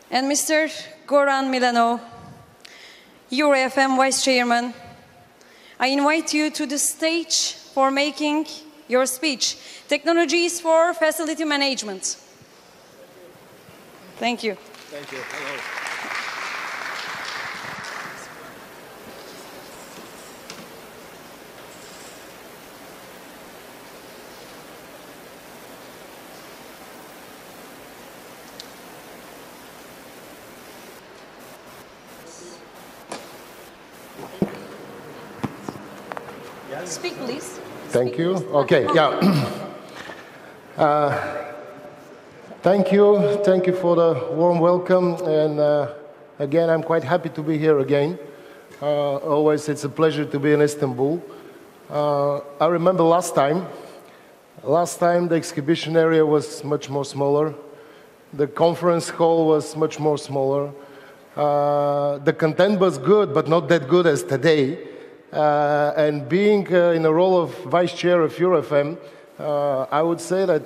and Mr. Goran Milanov, EuroFM Vice Chairman, I invite you to the stage for making your speech, Technologies for Facility Management. Thank you. Thank you. Hello. Speak, please. Thank you. Okay, yeah. Thank you for the warm welcome, and again, I'm quite happy to be here again. Always, it's a pleasure to be in Istanbul. I remember last time the exhibition area was much more smaller. The conference hall was much more smaller. The content was good, but not that good as today. And being in the role of Vice Chair of EuroFM, I would say that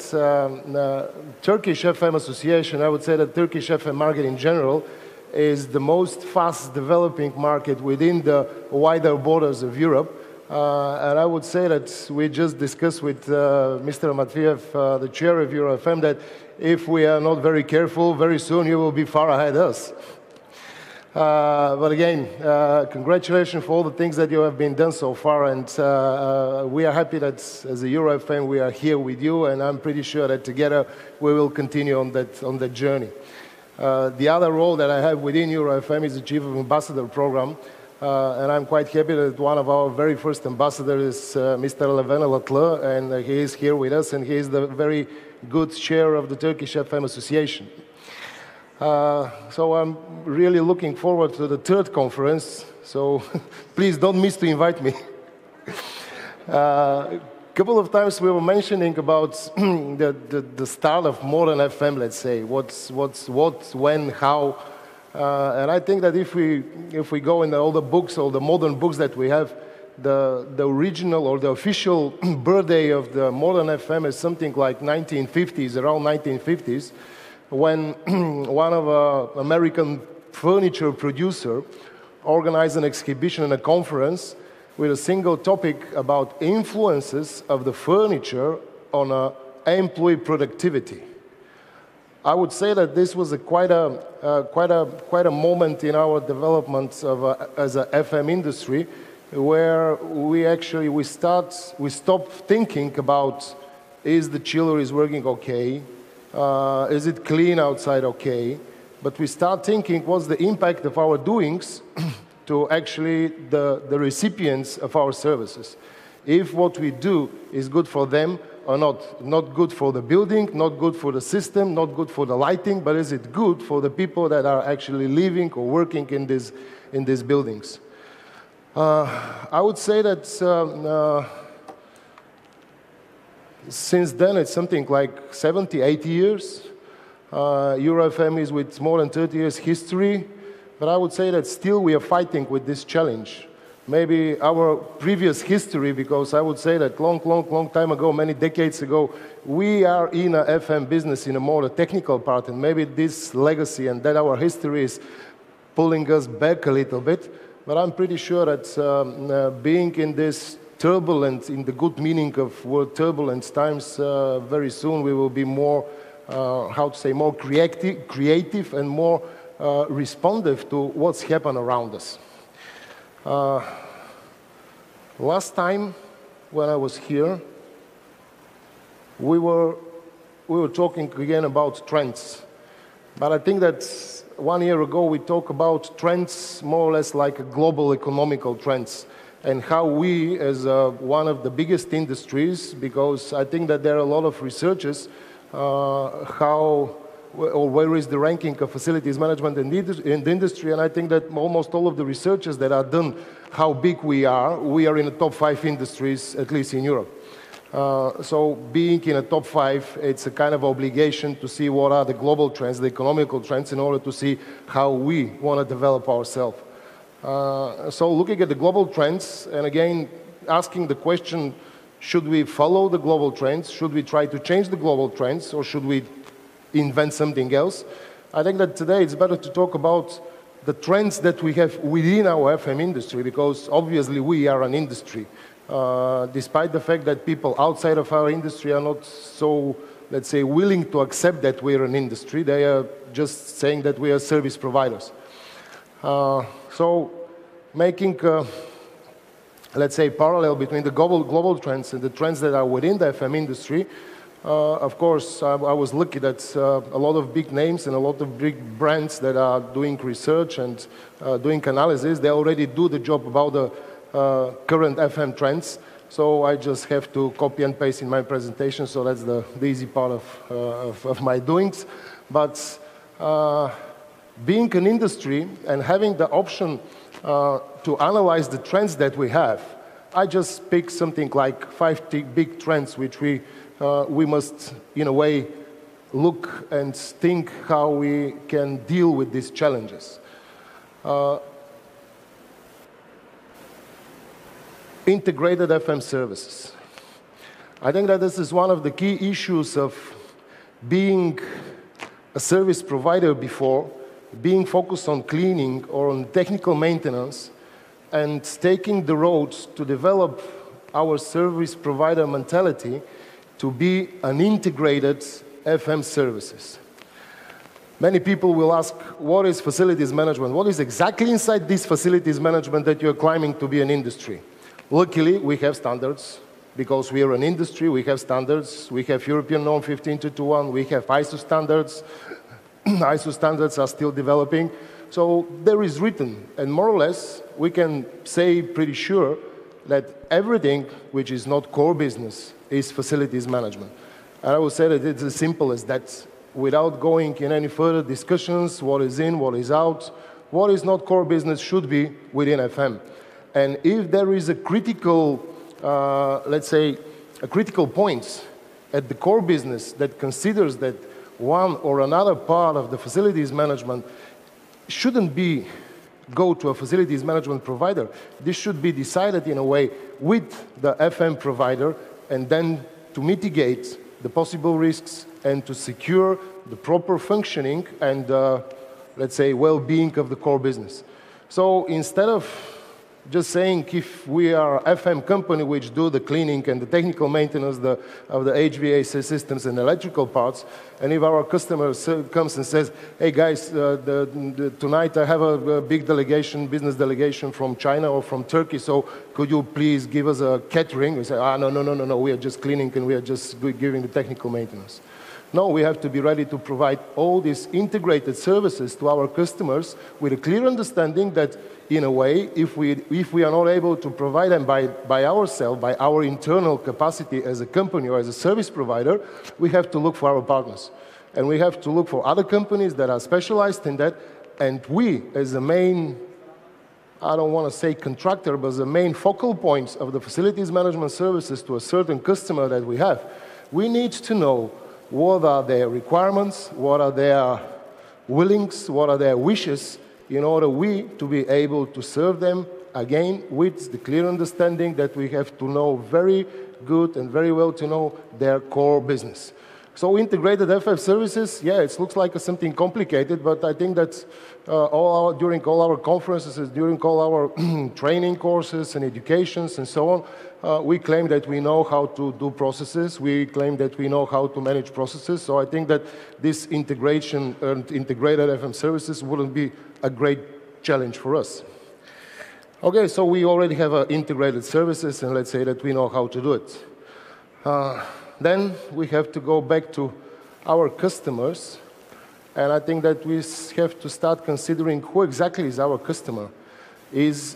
Turkish FM Association, I would say that Turkish FM market in general is the most fast developing market within the wider borders of Europe. And I would say that we just discussed with Mr. Matveyev, the Chair of EuroFM, that if we are not very careful, very soon you will be far ahead of us. But again, congratulations for all the things that you have been done so far, and we are happy that as a EuroFM we are here with you, and I'm pretty sure that together we will continue on that journey. The other role that I have within EuroFM is the Chief of Ambassador Program, and I'm quite happy that one of our very first ambassadors is Mr. Levent Alatlı, and he is here with us, and he is the very good chair of the Turkish FM Association. So I'm really looking forward to the third conference, so please don't miss to invite me. A couple of times we were mentioning about the start of modern FM, let's say, what, when, how, and I think that if we go in all the books, all the modern books that we have, the original or the official birthday of the modern FM is something like 1950s, around 1950s. When one of American furniture producer organized an exhibition and a conference with a single topic about influences of the furniture on employee productivity. I would say that this was quite a moment in our development as a FM industry, where we stopped thinking about, is the chiller working okay? Is it clean outside okay? But we start thinking, what's the impact of our doings to actually the recipients of our services? If what we do is good for them or not good for the building, not good for the system, not good for the lighting, but is it good for the people that are actually living or working in these buildings? I would say that since then, it's something like 70, 80 years. EuroFM is with more than 30 years history, but I would say that still we are fighting with this challenge. Maybe our previous history, because I would say that long time ago, many decades ago, we are in a FM business in a more technical part, and maybe this legacy and that our history is pulling us back a little bit, but I'm pretty sure that being in this turbulent, in the good meaning of word turbulent times, very soon we will be more, more creative and more responsive to what's happened around us. Last time when I was here, we were talking again about trends, but I think that 1 year ago we talked about trends more or less like global economical trends, and how we, as one of the biggest industries, because I think that there are a lot of researchers, where is the ranking of facilities management in the industry, and I think that almost all of the researchers that are done, how big we are in the top 5 industries, at least in Europe. So being in a top 5, it's a kind of obligation to see what are the global trends, the economical trends, in order to see how we want to develop ourselves. So looking at the global trends, and again, asking the question, should we follow the global trends? Should we try to change the global trends? Or should we invent something else? I think that today it's better to talk about the trends that we have within our FM industry, because obviously we are an industry. Despite the fact that people outside of our industry are not so, let's say, willing to accept that we're an industry, they are just saying that we are service providers. So making, let's say, parallel between the global trends and the trends that are within the FM industry, of course, I was lucky that a lot of big names and a lot of big brands that are doing research and doing analysis, they already do the job about the current FM trends. So I just have to copy and paste in my presentation, so that's the easy part of my doings. But being an industry and having the option to analyze the trends that we have, I just pick something like 5 big trends which we must, in a way, look and think how we can deal with these challenges. Integrated FM services. I think that this is one of the key issues of being a service provider before, being focused on cleaning or on technical maintenance, and taking the road to develop our service provider mentality to be an integrated FM services. Many people will ask, what is facilities management? What is exactly inside this facilities management that you're claiming to be an industry? Luckily, we have standards. Because we are an industry, we have standards. We have European norm 15221, we have ISO standards. ISO standards are still developing. So there is written, and more or less, we can say pretty sure that everything which is not core business is facilities management. And I would say that it's as simple as that. Without going in any further discussions, what is in, what is out, what is not core business should be within FM. And if there is a critical, let's say, a critical point at the core business that considers that one or another part of the facilities management shouldn't go to a facilities management provider, this should be decided in a way with the FM provider, and then to mitigate the possible risks and to secure the proper functioning and, let's say, well-being of the core business. So instead of just saying if we are an FM company which do the cleaning and the technical maintenance of the HVAC systems and electrical parts, and if our customer comes and says, hey guys, tonight I have a big delegation, business delegation from China or from Turkey, so could you please give us a catering? We say, no, we are just cleaning and we are just giving the technical maintenance. No, we have to be ready to provide all these integrated services to our customers with a clear understanding that, in a way, if we are not able to provide them by ourselves, by our internal capacity as a company or as a service provider, we have to look for our partners. And we have to look for other companies that are specialized in that. And we, as the main, I don't want to say contractor, but the main focal points of the facilities management services to a certain customer that we have, we need to know what are their requirements, what are their willings, what are their wishes, in order to be able to serve them, again, with the clear understanding that we have to know very good and very well to know their core business. So integrated FM services, yeah, it looks like something complicated, but I think that during all our conferences, during all our training courses and educations and so on, we claim that we know how to do processes, we claim that we know how to manage processes, so I think that this integration and integrated FM services wouldn't be a great challenge for us. Okay, so we already have integrated services, and let's say that we know how to do it. Then we have to go back to our customers, and I think that we have to start considering who exactly is our customer. Is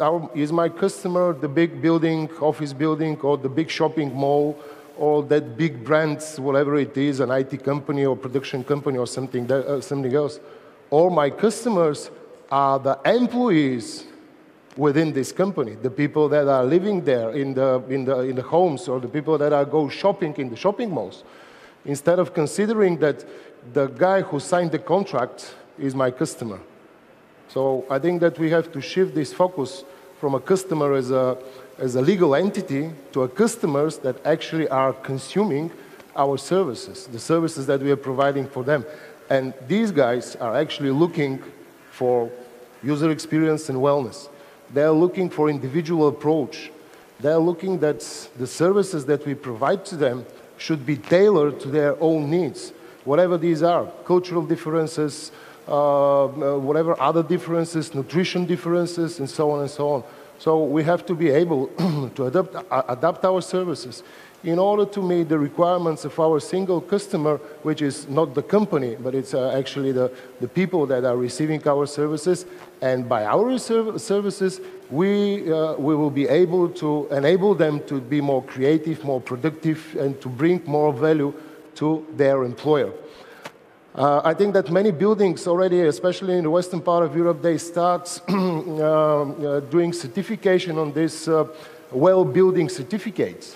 my customer the big building, office building, or the big shopping mall, or that big brand, whatever it is, an IT company or production company or something else? Or my customers are the employees within this company, the people that are living there in the homes, or the people that go shopping in the shopping malls, instead of considering that the guy who signed the contract is my customer. So I think that we have to shift this focus from a customer as a legal entity to a customers that actually are consuming our services, the services that we are providing for them. And these guys are actually looking for user experience and wellness. They're looking for individual approach. They're looking that the services that we provide to them should be tailored to their own needs, whatever these are, cultural differences, whatever other differences, nutrition differences, and so on and so on. So we have to be able to adapt our services in order to meet the requirements of our single customer, which is not the company, but it's actually the people that are receiving our services. And by our services, we will be able to enable them to be more creative, more productive, and to bring more value to their employer. I think that many buildings already, especially in the western part of Europe, they start doing certification on this well-building certificates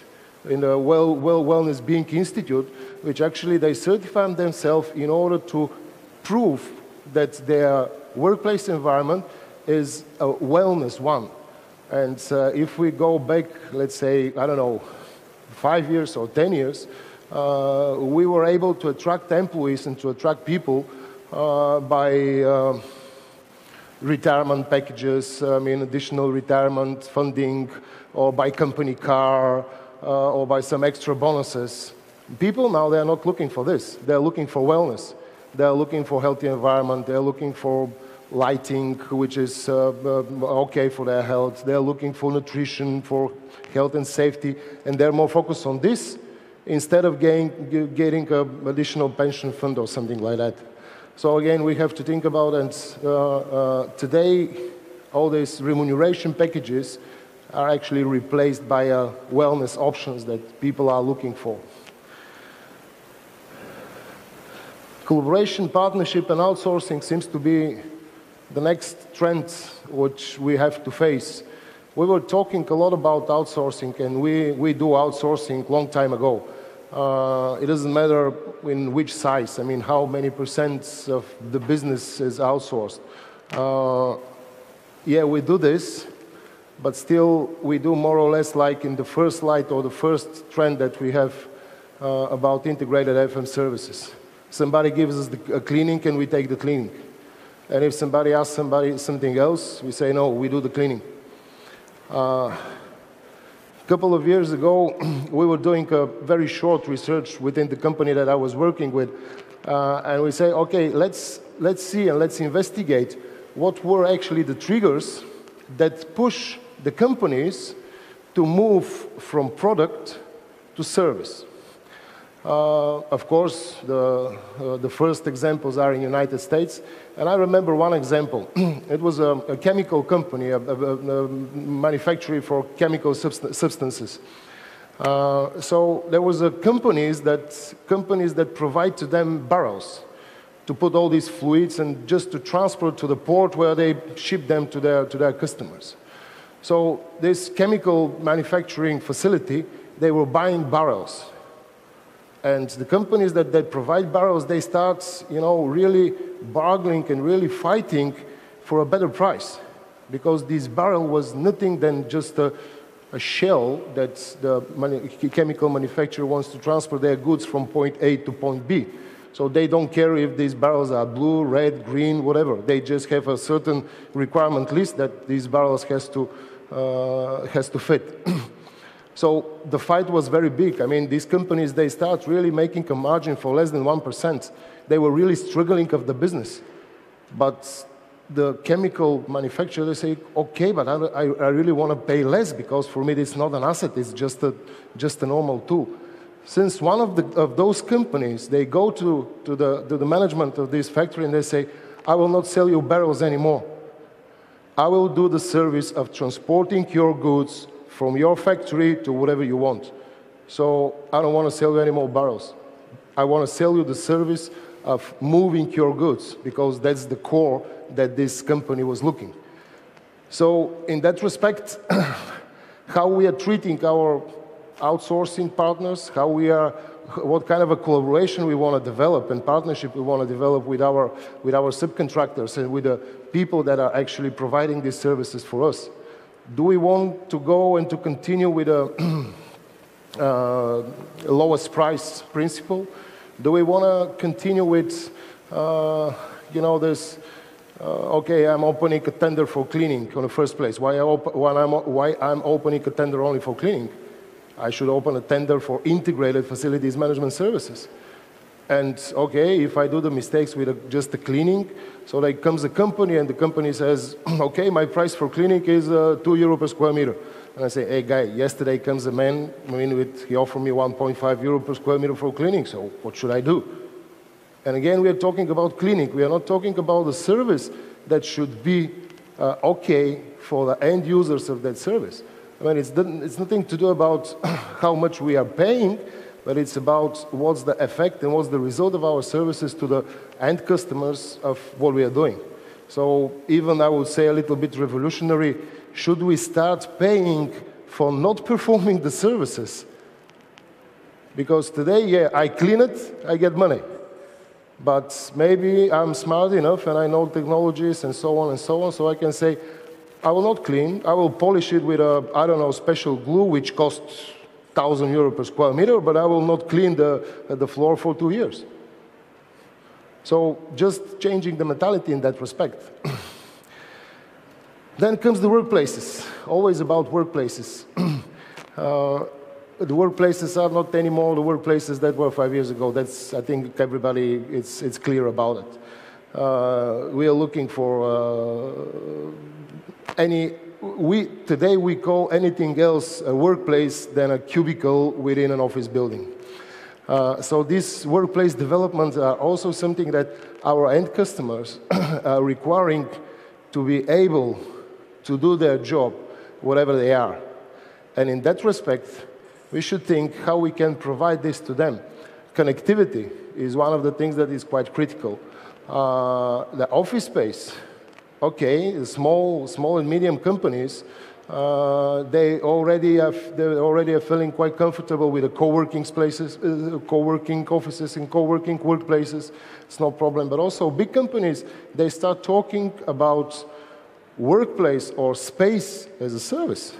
in the Wellness Being Institute, which actually they certify themselves in order to prove that their workplace environment is a wellness one. And if we go back, let's say, I don't know, 5 years or 10 years, we were able to attract employees and to attract people by retirement packages, additional retirement funding, or by company car, or by some extra bonuses. People now, they're not looking for this. They're looking for wellness. They're looking for healthy environment. They're looking for lighting, which is okay for their health. They're looking for nutrition, for health and safety, and they're more focused on this instead of getting an additional pension fund or something like that. So again, we have to think about, and today, all these remuneration packages are actually replaced by wellness options that people are looking for. Collaboration, partnership, and outsourcing seems to be the next trend which we have to face. We were talking a lot about outsourcing, and we do outsourcing a long time ago. It doesn't matter in which size, how many % of the business is outsourced. Yeah, we do this, but still we do more or less like in the first slide or the first trend that we have about integrated FM services. Somebody gives us a cleaning and we take the cleaning. And if somebody asks something else, we say, no, we do the cleaning. A couple of years ago, we were doing a very short research within the company that I was working with. And we say, okay, let's see and let's investigate what were actually the triggers that push the companies to move from product to service. Of course, the first examples are in the United States, and I remember one example. It was a chemical company, a manufacturer for chemical substances. So there was companies that provide to them barrels to put all these fluids and just to transport to the port where they ship them to their customers. So this chemical manufacturing facility, they were buying barrels. And the companies that provide barrels, they start, really bargaining and really fighting for a better price. Because this barrel was nothing than just a shell that the chemical manufacturer wants to transfer their goods from point A to point B. So they don't care if these barrels are blue, red, green, whatever. They just have a certain requirement list that these barrels has to fit. So the fight was very big. These companies, they start really making a margin for less than 1%. They were really struggling of the business. But the chemical manufacturer, they say, okay, but I really want to pay less because for me it's not an asset, it's just a normal tool. Since one of those companies, they go to the management of this factory and they say, I will not sell you barrels anymore. I will do the service of transporting your goods from your factory to whatever you want. So I don't want to sell you any more barrels. I want to sell you the service of moving your goods because that's the core that this company was looking. So in that respect, how we are treating our outsourcing partners, what kind of a collaboration we want to develop and partnership we want to develop with our subcontractors and with the people that are actually providing these services for us. Do we want to go and to continue with a lowest price principle? Do we want to continue with you know, there's, okay, I'm opening a tender for cleaning in the first place. Why I'm opening a tender only for cleaning? I should open a tender for integrated facilities management services. And okay, if I do the mistakes with just the cleaning, so like comes a company and the company says, okay, my price for cleaning is €2 per square meter. And I say, hey guy, yesterday comes a man, he offered me €1.5 per square meter for cleaning, so what should I do? And again, we are talking about cleaning. We are not talking about the service that should be okay for the end users of that service. I mean, it's nothing to do about how much we are paying, but it's about what's the effect and what's the result of our services to the end customers of what we are doing. So even I would say a little bit revolutionary, should we start paying for not performing the services? Because today, yeah, I clean it, I get money. But maybe I'm smart enough and I know technologies and so on, so I can say, I will not clean, I will polish it with a, I don't know, special glue which costs €1,000 per square meter, but I will not clean the floor for 2 years. So just changing the mentality in that respect. Then comes the workplaces, always about workplaces. The workplaces are not anymore the workplaces that were 5 years ago. That's, I think everybody, it's clear about it. We are looking for today we call anything else a workplace than a cubicle within an office building. So these workplace developments are also something that our end customers are requiring to be able to do their job, whatever they are. And in that respect, we should think how we can provide this to them. Connectivity is one of the things that is quite critical. The office space, okay, the small and medium companies, they already are feeling quite comfortable with the co-working spaces, co-working offices and co-working workplaces. It's no problem. But also big companies, they start talking about workplace or space as a service.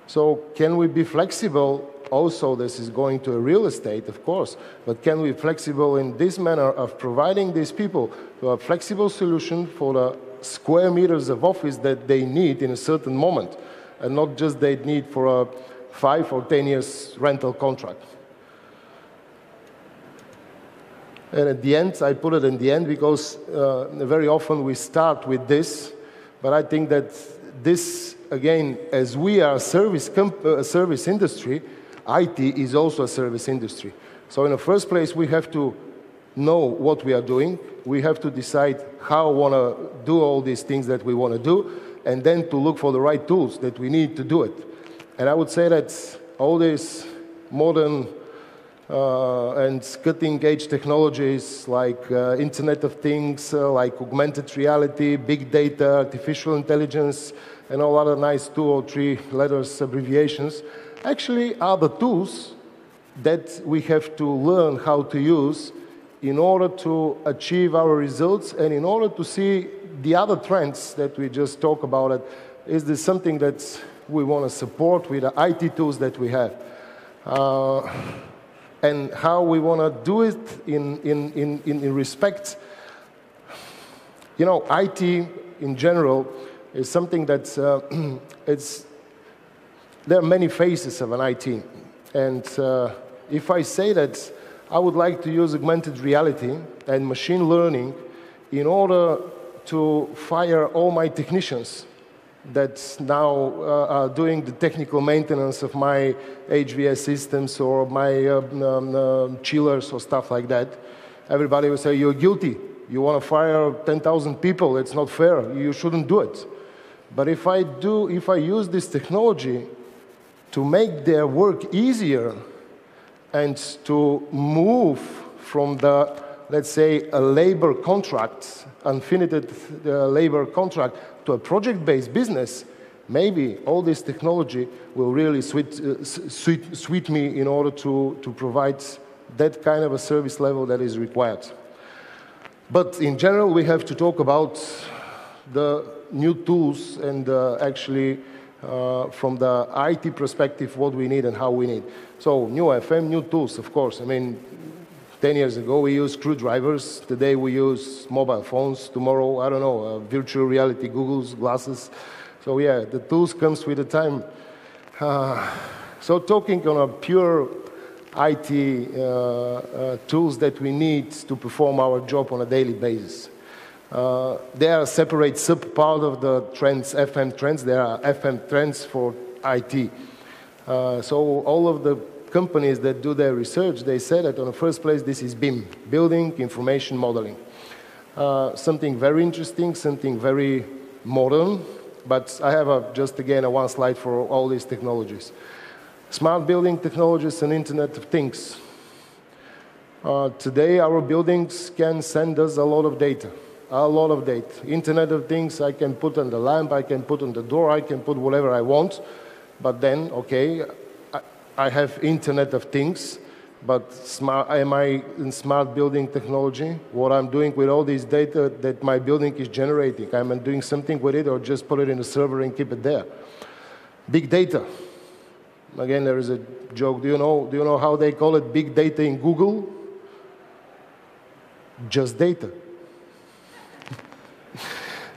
So can we be flexible? Also, this is going to a real estate, of course, but can we be flexible in this manner of providing these people a flexible solution for the square meters of office that they need in a certain moment, and not just they need for a 5 or 10 years rental contract. And at the end, I put it in the end because very often we start with this, but I think that this, again, as we are a service industry, IT is also a service industry. So in the first place, we have to know what we are doing. We have to decide how we want to do all these things that we want to do, and then to look for the right tools that we need to do it. And I would say that all these modern and cutting-edge technologies like Internet of Things, like augmented reality, big data, artificial intelligence, and all other nice 2 or 3 letters abbreviations, actually are the tools that we have to learn how to use in order to achieve our results and in order to see the other trends that we just talked about. Is this something that we want to support with the IT tools that we have? And how we want to do it in respect. You know, IT in general is something that's, there are many phases of an IT. And if I say that I would like to use augmented reality and machine learning in order to fire all my technicians that now are doing the technical maintenance of my HVAC systems or my chillers or stuff like that, everybody will say, you're guilty. You want to fire 10,000 people, it's not fair. You shouldn't do it. But if I use this technology to make their work easier and to move from the, let's say, a labor contract, unfinished labor contract, to a project-based business, maybe all this technology will really suit me in order to provide that kind of a service level that is required. But in general, we have to talk about the new tools and actually from the IT perspective, what we need and how we need. So new FM, new tools, of course. I mean, 10 years ago, we used screwdrivers. Today, we use mobile phones. Tomorrow, I don't know, virtual reality, Google's glasses. So yeah, the tools comes with the time. So talking on a pure IT tools that we need to perform our job on a daily basis. They are a separate sub-part of the trends, FM trends. There are FM trends for IT. So all of the companies that do their research, they say that on the first place, this is BIM, Building Information Modeling. Something very interesting, something very modern, but I have just again one slide for all these technologies. Smart building technologies and Internet of Things. Today, our buildings can send us a lot of data. A lot of data. Internet of Things, I can put on the lamp, I can put on the door, I can put whatever I want. But then, okay, I have Internet of Things, but am I in smart building technology? What I'm doing with all this data that my building is generating, am I doing something with it or just put it in a server and keep it there? Big data. Again, there is a joke. Do you know how they call it big data in Google? Just data.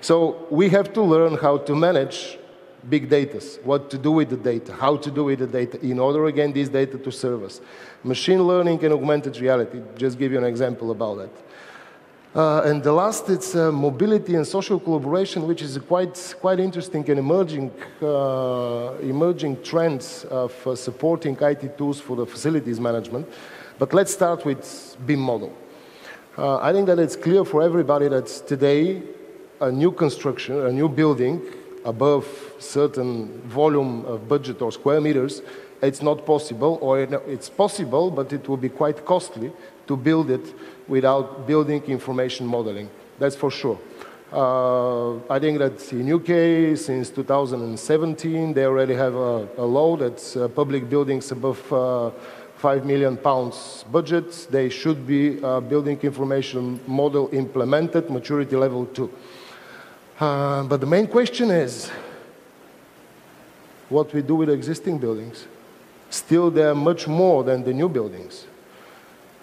So we have to learn how to manage big data, what to do with the data, how to do with the data, in order, again, this data to serve us. Machine learning and augmented reality, just give you an example about that. And the last, it's mobility and social collaboration, which is quite interesting and emerging trends of supporting IT tools for the facilities management. But let's start with BIM model. I think that it's clear for everybody that today, a new construction, a new building, above certain volume of budget or square meters, it's not possible, or it's possible, but it will be quite costly to build it without building information modeling. That's for sure. I think that in UK, since 2017, they already have a law that public buildings above £5 million budget, they should be building information model implemented, maturity level 2. But the main question is what we do with existing buildings. Still, they are much more than the new buildings.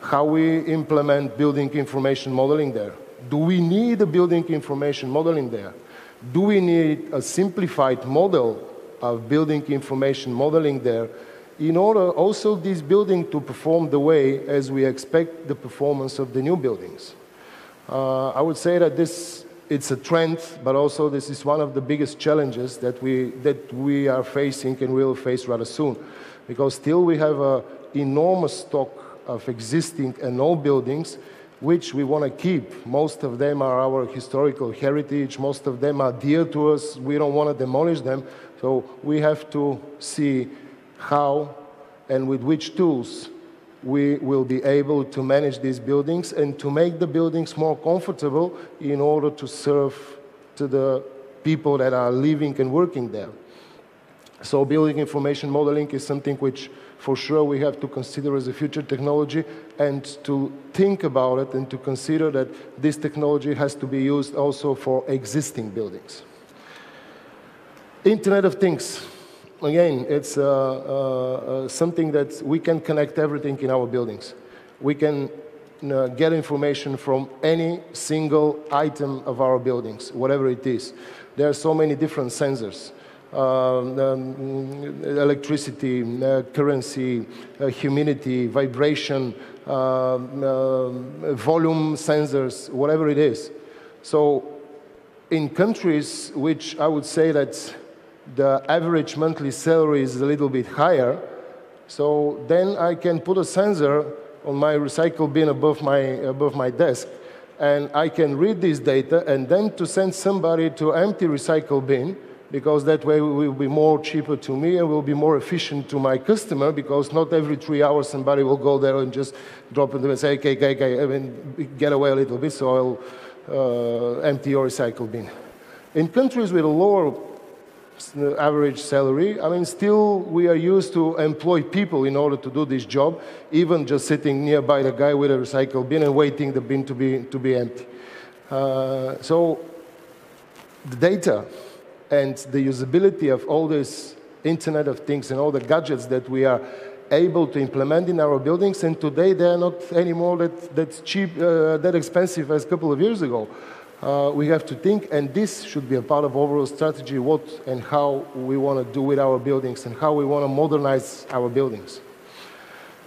How we implement building information modeling there. Do we need a building information modeling there? Do we need a simplified model of building information modeling there in order also this building to perform the way as we expect the performance of the new buildings? I would say that it's a trend, but also this is one of the biggest challenges that we are facing and will face rather soon. Because still we have an enormous stock of existing and old buildings which we want to keep. Most of them are our historical heritage. Most of them are dear to us. We don't want to demolish them. So we have to see how and with which tools we will be able to manage these buildings and to make the buildings more comfortable in order to serve to the people that are living and working there. So building information modeling is something which for sure we have to consider as a future technology and to think about it and to consider that this technology has to be used also for existing buildings. Internet of Things. Again, it's something that we can connect everything in our buildings. We can get information from any single item of our buildings, whatever it is. There are so many different sensors. Electricity, currency, humidity, vibration, volume sensors, whatever it is. So in countries which I would say that the average monthly salary is a little bit higher, so then I can put a sensor on my recycle bin above my desk, and I can read this data and then to send somebody to empty recycle bin, because that way it will be more cheaper to me and will be more efficient to my customer, because not every 3 hours somebody will go there and just drop it and say, okay, I mean, get away a little bit, so I'll empty your recycle bin. In countries with a lower average salary, I mean, still we are used to employ people in order to do this job, even just sitting nearby the guy with a recycle bin and waiting the bin to be empty. So the data and the usability of all this Internet of Things and all the gadgets that we are able to implement in our buildings, and today they are not anymore that cheap, that expensive as a couple of years ago. We have to think, and this should be a part of overall strategy, what and how we want to do with our buildings and how we want to modernize our buildings.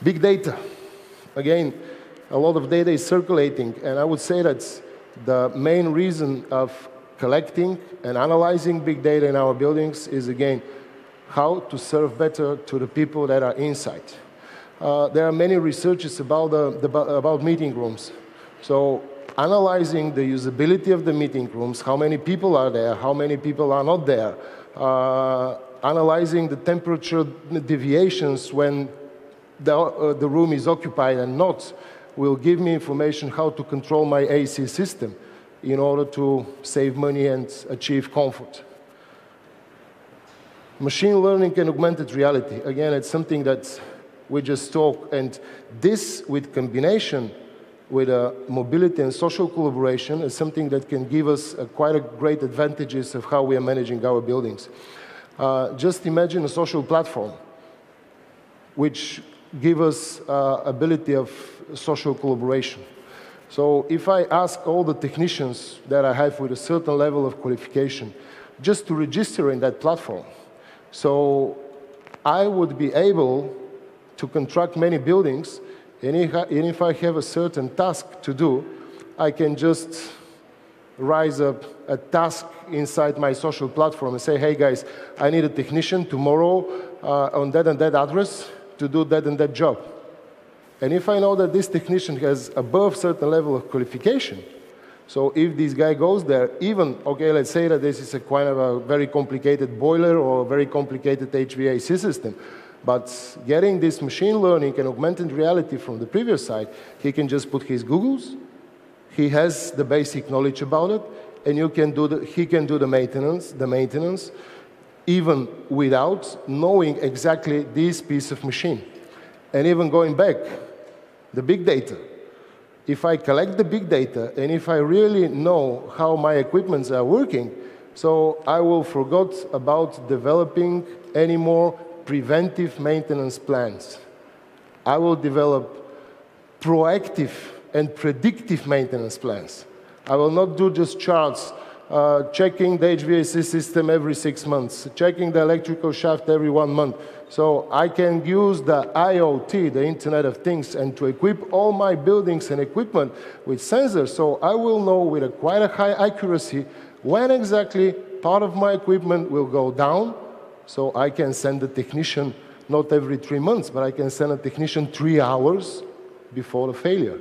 Big data. Again, a lot of data is circulating, and I would say that the main reason of collecting and analyzing big data in our buildings is, again, how to serve better to the people that are inside. There are many researches about meeting rooms. So analyzing the usability of the meeting rooms, how many people are there, how many people are not there, analyzing the temperature deviations when the room is occupied and not, will give me information how to control my AC system in order to save money and achieve comfort. Machine learning and augmented reality. Again, it's something that we just talk, and this with combination with mobility and social collaboration is something that can give us quite a great advantages of how we are managing our buildings. Just imagine a social platform which gives us ability of social collaboration. So if I ask all the technicians that I have with a certain level of qualification just to register in that platform, so I would be able to contract many buildings, and if I have a certain task to do, I can just rise up a task inside my social platform and say, hey guys, I need a technician tomorrow on that and that address to do that and that job. And if I know that this technician has above certain level of qualification, so if this guy goes there, even, okay, let's say that this is a kind of a very complicated boiler or a very complicated HVAC system, but getting this machine learning and augmented reality from the previous side, he can just put his Googles, he has the basic knowledge about it, and he can do the maintenance, even without knowing exactly this piece of machine. And even going back, the big data. If I collect the big data, and if I really know how my equipments are working, so I will forget about developing any more preventive maintenance plans. I will develop proactive and predictive maintenance plans. I will not do just charts, checking the HVAC system every 6 months, checking the electrical shaft every 1 month. So I can use the IoT, the Internet of Things, and to equip all my buildings and equipment with sensors, so I will know with quite a high accuracy when exactly part of my equipment will go down, so I can send a technician not every 3 months, but I can send a technician 3 hours before the failure.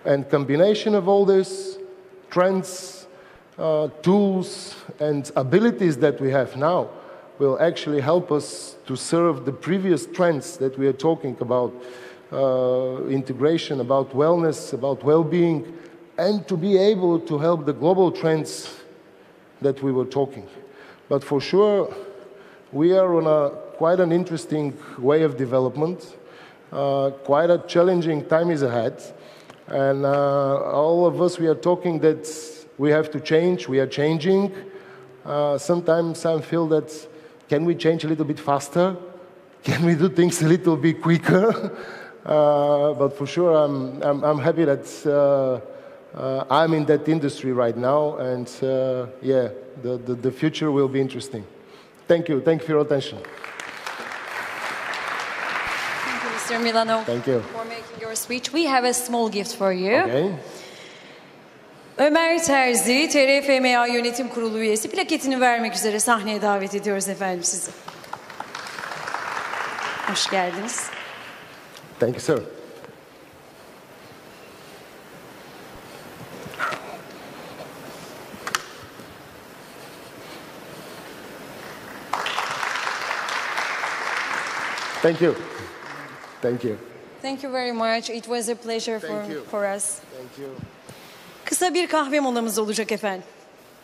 And combination of all this, trends, tools, and abilities that we have now will actually help us to serve the previous trends that we are talking about, integration, about wellness, about well-being, and to be able to help the global trends that we were talking. But for sure, we are on quite an interesting way of development. Quite a challenging time is ahead. And all of us, we are talking that we have to change, we are changing. Sometimes I feel that, can we change a little bit faster? Can we do things a little bit quicker? But for sure, I'm happy that I'm in that industry right now, and yeah, the future will be interesting. Thank you for your attention. Thank you, Mr. Milanov. Thank you for making your speech. We have a small gift for you. Okay. Ömer Terzi, TRFMA Yönetim Kurulu üyesi, plaketini vermek üzere sahneye davet ediyoruz efendim sizi. Hoş geldiniz. Thank you, sir. Thank you. Thank you. Thank you very much. It was a pleasure for us. Thank you. Kısa bir kahve molamız olacak efendim.